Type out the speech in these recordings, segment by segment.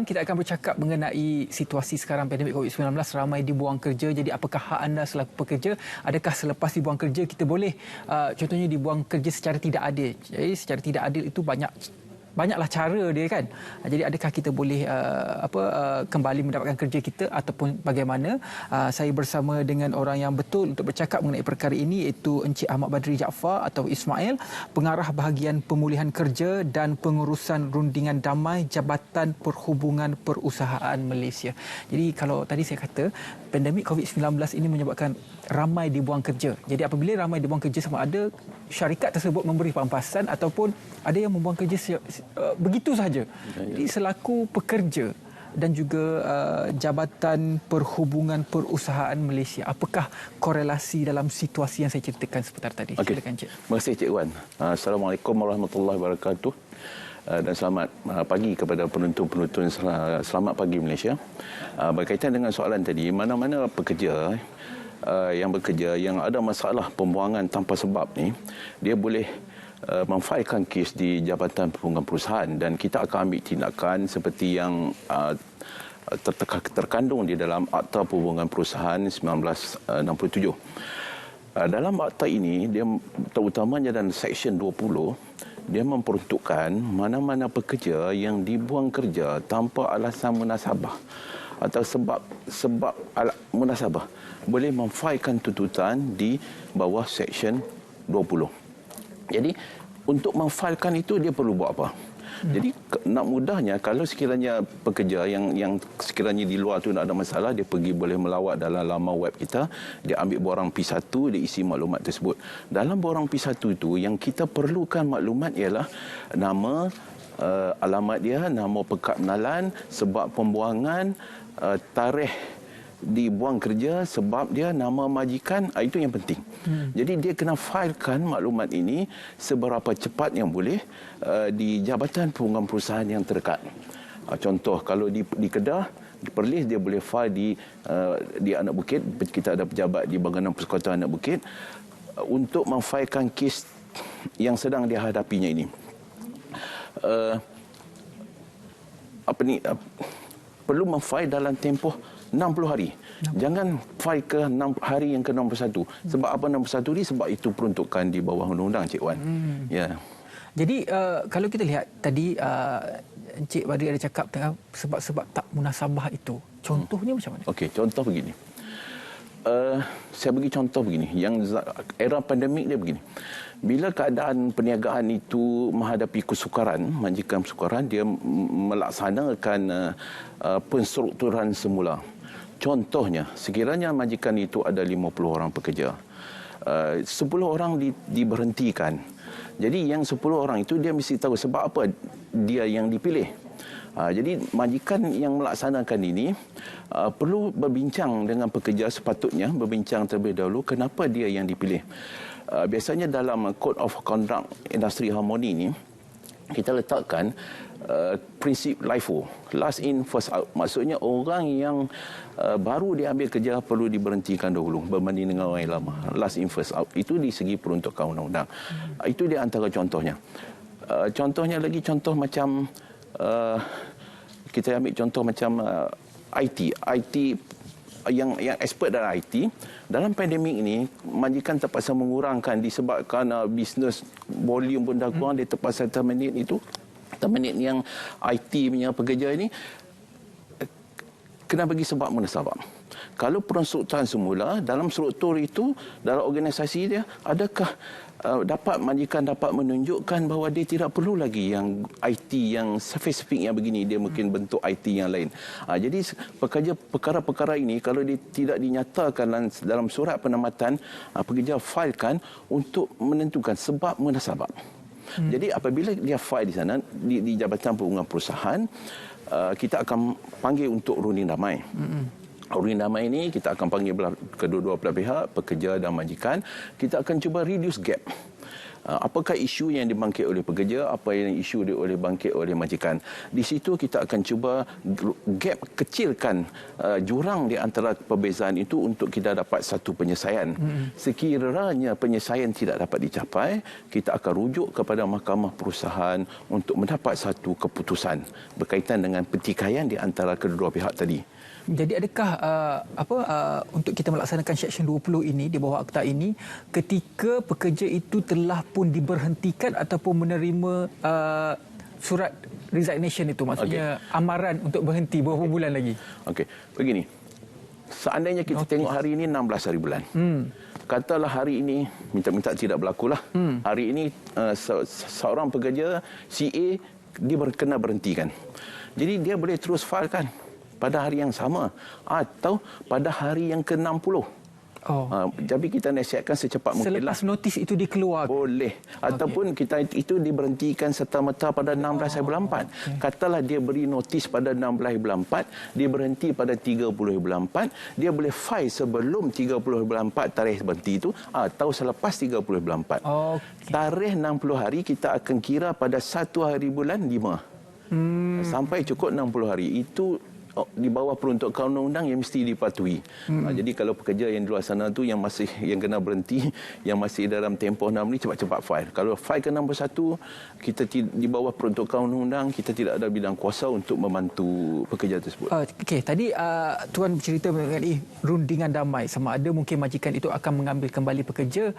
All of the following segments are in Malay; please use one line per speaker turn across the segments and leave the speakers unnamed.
kita akan bercakap mengenai situasi sekarang pandemik COVID-19, ramai dibuang kerja. Jadi apakah hak anda selaku pekerja? Adakah selepas dibuang kerja kita boleh contohnya dibuang kerja secara tidak adil? Jadi secara tidak adil itu banyaklah cara dia kan. Jadi adakah kita boleh kembali mendapatkan kerja kita ataupun bagaimana? Saya bersama dengan orang yang betul untuk bercakap mengenai perkara ini, iaitu Encik Ahmad Badri Jaafar atau Ismail, pengarah bahagian pemulihan kerja dan pengurusan rundingan damai Jabatan Perhubungan Perusahaan Malaysia. Jadi kalau tadi saya kata pandemik COVID-19 ini menyebabkan ramai dibuang kerja. Jadi apabila ramai dibuang kerja, sama ada syarikat tersebut memberi pampasan ataupun ada yang membuang kerja begitu saja. Jadi selaku pekerja dan juga Jabatan Perhubungan Perusahaan Malaysia, apakah korelasi dalam situasi yang saya ceritakan sebentar tadi?
Okay.
Silakan Cik.
Terima kasih Cik Wan. Assalamualaikum warahmatullahi wabarakatuh. Dan selamat pagi kepada penonton-penonton. Selamat pagi Malaysia. Berkaitan dengan soalan tadi, mana-mana pekerja yang bekerja yang ada masalah pembuangan tanpa sebab ni, dia boleh memfailkan kes di Jabatan Perhubungan Perusahaan, dan kita akan ambil tindakan seperti yang terkandung di dalam Akta Perhubungan Perusahaan 1967. Dalam akta ini, dia terutamanya dalam Seksyen 20, dia memperuntukkan mana-mana pekerja yang dibuang kerja tanpa alasan munasabah atau sebab munasabah boleh memfailkan tuntutan di bawah Seksyen 20. Jadi untuk memfailkan itu dia perlu buat apa? Jadi nak mudahnya, kalau sekiranya pekerja yang sekiranya di luar tu nak ada masalah, dia pergi boleh melawat dalam laman web kita, dia ambil borang P1, dia isi maklumat tersebut. Dalam borang P1 itu yang kita perlukan maklumat ialah nama, alamat dia, nama pekat penalan, sebab pembuangan, tarikh dibuang kerja, sebab dia, nama majikan, itu yang penting. Jadi dia kena failkan maklumat ini seberapa cepat yang boleh di Jabatan Perhubungan Perusahaan yang terdekat. Contoh, kalau di Kedah, di Perlis, dia boleh file di Anak Bukit. Kita ada pejabat di Bahagian Persekutuan Anak Bukit untuk memfailkan kes yang sedang dihadapinya ini. Perlu memfile dalam tempoh 60 hari. Jangan file ke hari yang ke-61. Sebab apa 61 ni? Sebab itu peruntukan di bawah undang-undang, Cik Wan. Ya.
Jadi kalau kita lihat tadi Encik Badri ada cakap tentang sebab-sebab tak munasabah itu. Contohnya macam mana?
Okey, contoh begini. Saya bagi contoh begini. Yang era pandemik dia begini. Bila keadaan perniagaan itu menghadapi kesukaran, majikan kesukaran, dia melaksanakan penstrukturan semula. Contohnya, sekiranya majikan itu ada 50 orang pekerja, 10 orang diberhentikan. Jadi yang 10 orang itu dia mesti tahu sebab apa dia yang dipilih. Jadi majikan yang melaksanakan ini perlu berbincang dengan pekerja, sepatutnya berbincang terlebih dahulu kenapa dia yang dipilih. Biasanya dalam Code of Conduct Industri Harmoni ini, kita letakkan prinsip LIFO, last in first out. Maksudnya orang yang baru diambil kerja perlu diberhentikan dahulu berbanding dengan orang yang lama. Last in first out. Itu di segi peruntukan undang-undang. Itu di antara contohnya. Contohnya lagi, contoh macam kita ambil contoh macam IT yang expert dalam IT. Dalam pandemik ini, majikan terpaksa mengurangkan disebabkan bisnes volume pun dah kurang, dia terpaksa terminate yang IT punya pekerja ini, kena bagi sebab munasabah. Kalau penstrukturan semula, dalam struktur itu, dalam organisasi dia, adakah majikan dapat menunjukkan bahawa dia tidak perlu lagi yang IT yang spesifik yang begini, dia mungkin bentuk IT yang lain. Jadi perkara-perkara ini kalau dia tidak dinyatakan dalam surat penempatan, pekerja filekan untuk menentukan sebab munasabah. Jadi apabila dia file di sana, di Jabatan Perhubungan Perusahaan, kita akan panggil untuk runding damai. Runding damai ini kita akan panggil kedua-dua belah pihak, pekerja dan majikan. Kita akan cuba reduce gap. Apakah isu yang dibangkit oleh pekerja, apa yang isu oleh bangkit oleh majikan. Di situ kita akan cuba gap kecilkan jurang di antara perbezaan itu untuk kita dapat satu penyelesaian. Sekiranya penyelesaian tidak dapat dicapai, kita akan rujuk kepada Mahkamah Perusahaan untuk mendapat satu keputusan berkaitan dengan pertikaian di antara kedua pihak tadi.
Jadi adakah untuk kita melaksanakan Seksyen 20 ini di bawah akta ini ketika pekerja itu telah pun diberhentikan ataupun menerima surat resignation itu, maksudnya amaran untuk berhenti beberapa bulan lagi? Okey,
begini. Seandainya kita tengok hari ini 16 hari bulan. Katalah hari ini minta-minta tidak berlakulah. Hari ini seorang pekerja CA dia kena berhentikan. Jadi dia boleh terus filekan pada hari yang sama atau pada hari yang ke-60. Jadi kita nasihatkan secepat mungkin.
Selepas notis itu dikeluarkan?
Boleh. Ataupun kita itu diberhentikan serta-merta pada 16 hari bulan 4. Katalah dia beri notis pada 16 hari bulan 4, dia berhenti pada 30 hari bulan 4, dia boleh file sebelum 30 hari bulan 4 tarikh berhenti itu atau selepas 30 hari bulan 4. Tarikh 60 hari kita akan kira pada 1 hari bulan 5. Sampai cukup 60 hari. Itu di bawah peruntukan undang-undang yang mesti dipatuhi. Jadi kalau pekerja yang di luar sana tu yang kena berhenti, yang masih dalam tempoh 6 ni cepat-cepat file. Kalau file ke 61, kita di bawah peruntukan undang-undang, kita tidak ada bidang kuasa untuk membantu pekerja tersebut.
Okey, tadi Tuan bercerita mengenai rundingan damai, sama ada mungkin majikan itu akan mengambil kembali pekerja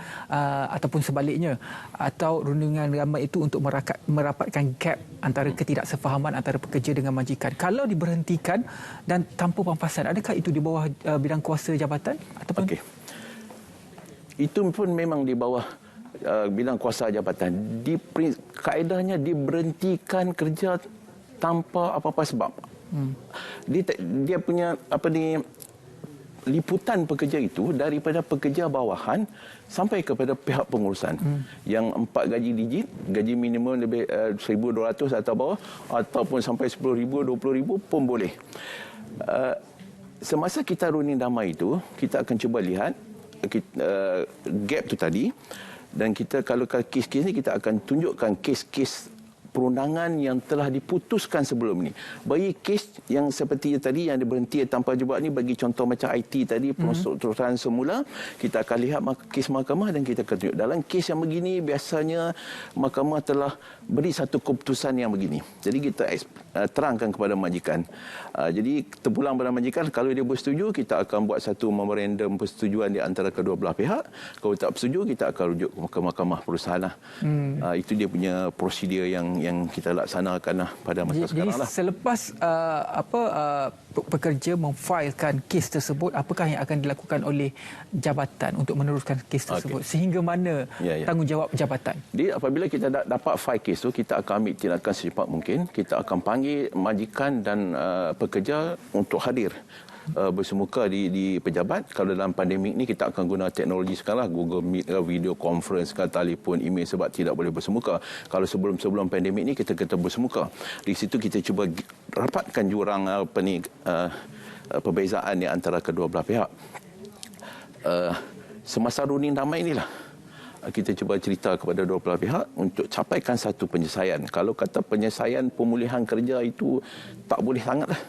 ataupun sebaliknya, atau rundingan damai itu untuk merapatkan gap antara ketidaksefahaman antara pekerja dengan majikan. Kalau diberhentikan dan tanpa pampasan, adakah itu di bawah bidang kuasa jabatan ataupun?
Okey. Itu pun memang di bawah bidang kuasa jabatan. Kaedahnya diberhentikan kerja tanpa apa-apa sebab. Dia punya liputan pekerja itu daripada pekerja bawahan sampai kepada pihak pengurusan. Yang 4 gaji digit, gaji minimum lebih 1,200 atau bawah, ataupun sampai 10,000, 20,000 pun boleh. Semasa kita runding damai itu, kita akan cuba lihat gap tu tadi, dan kita kalau kes-kes ni kita akan tunjukkan kes-kes perundangan yang telah diputuskan sebelum ini. Bagi kes yang seperti tadi yang diberhenti tanpa jawab ni, bagi contoh macam IT tadi, penstrukturan semula, kita akan lihat kes mahkamah dan kita akan tunjuk. Dalam kes yang begini, biasanya mahkamah telah beri satu keputusan yang begini. Jadi kita terangkan kepada majikan. Jadi terpulang pada majikan, kalau dia bersetuju, kita akan buat satu memorandum persetujuan di antara kedua belah pihak. Kalau tak bersetuju, kita akan rujuk ke Mahkamah Perusahaan. Itu dia punya prosedur yang kita laksanakan pada masa sekarang.
Jadi selepas pekerja memfailkan kes tersebut, apakah yang akan dilakukan oleh jabatan untuk meneruskan kes tersebut? Sehingga mana tanggungjawab jabatan?
Jadi apabila kita dapat file kes tu, kita akan ambil tindakan secepat mungkin. Kita akan panggil majikan dan pekerja untuk hadir bersemuka di pejabat. Kalau dalam pandemik ni kita akan guna teknologi sekarang, Google Meet, video conference, telefon, email, sebab tidak boleh bersemuka. Kalau sebelum pandemik ni kita bersemuka. Di situ kita cuba rapatkan jurang perbezaan di antara kedua belah pihak. Semasa runding damai inilah kita cuba cerita kepada dua belah pihak untuk capaikan satu penyelesaian. Kalau kata penyelesaian pemulihan kerja itu tak boleh sangatlah.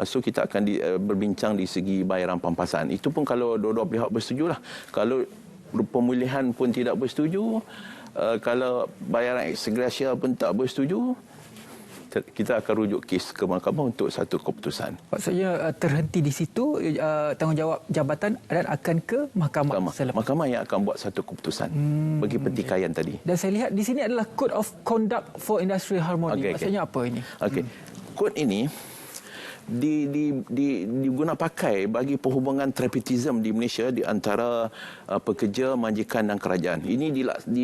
So kita akan berbincang di segi bayaran pampasan. Itu pun kalau dua-dua pihak bersetujulah. Kalau pemulihan pun tidak bersetuju, kalau bayaran ex gratia pun tak bersetuju, kita akan rujuk kes ke mahkamah untuk satu keputusan.
Maksudnya terhenti di situ tanggungjawab jabatan dan akan ke mahkamah.
Mahkamah yang akan buat satu keputusan bagi pertikaian tadi.
Dan saya lihat di sini adalah Code of Conduct for Industrial Harmony. Maksudnya apa ini?
Kod ini diguna pakai bagi perhubungan tripartism di Malaysia di antara pekerja, majikan dan kerajaan. Ini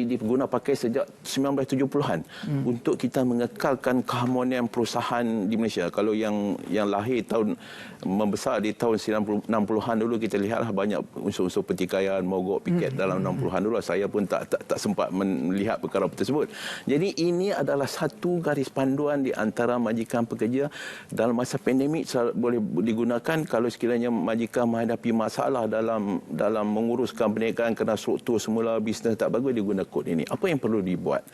diguna pakai sejak 1970-an untuk kita mengekalkan keharmonian perusahaan di Malaysia. Kalau yang lahir membesar di tahun 60-an dulu, kita lihatlah banyak unsur-unsur pertikaian, mogok, piket dalam 60-an dulu. Saya pun tak sempat melihat perkara tersebut. Jadi ini adalah satu garis panduan di antara majikan pekerja dalam masa pandemik akademik boleh digunakan kalau sekiranya majikan menghadapi masalah dalam menguruskan perniagaan kerana struktur semula bisnes tak bagus, dia guna kod ini. Apa yang perlu dibuat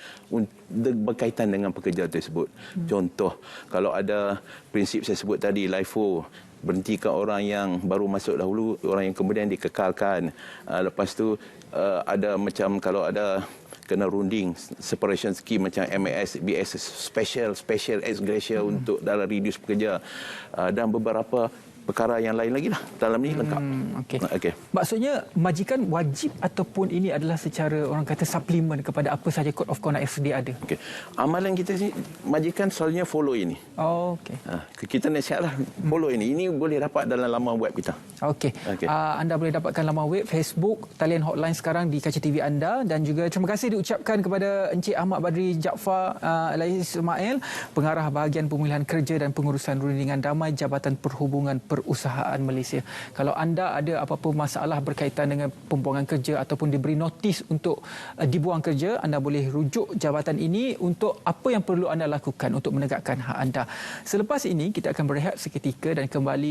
berkaitan dengan pekerja tersebut? Contoh, kalau ada prinsip saya sebut tadi, LIFO, berhentikan orang yang baru masuk dahulu, orang yang kemudian dikekalkan. Lepas tu ada macam kalau ada kena runding separation scheme macam MAS, BS, special ex gratia untuk dalam reduce pekerja, dan beberapa perkara yang lain lagi lah. Dalam ni lengkap.
Okey. Maksudnya majikan wajib ataupun ini adalah secara orang kata suplemen kepada apa sahaja Code of Conduct yang sedia ada?
Okey. Amalan kita ni, majikan selalunya follow ini.
Oh, okey.
Kita nasihatlah follow ini. Ini boleh dapat dalam laman web kita.
Okey. Anda boleh dapatkan laman web, Facebook, talian hotline sekarang di kaca TV anda, dan juga terima kasih diucapkan kepada Encik Ahmad Badri Jaafar Ismail, pengarah bahagian pemulihan kerja dan pengurusan rundingan damai Jabatan Perhubungan Perusahaan Malaysia. Kalau anda ada apa-apa masalah berkaitan dengan pembuangan kerja ataupun diberi notis untuk dibuang kerja, anda boleh rujuk jabatan ini untuk apa yang perlu anda lakukan untuk menegakkan hak anda. Selepas ini kita akan berehat seketika dan kembali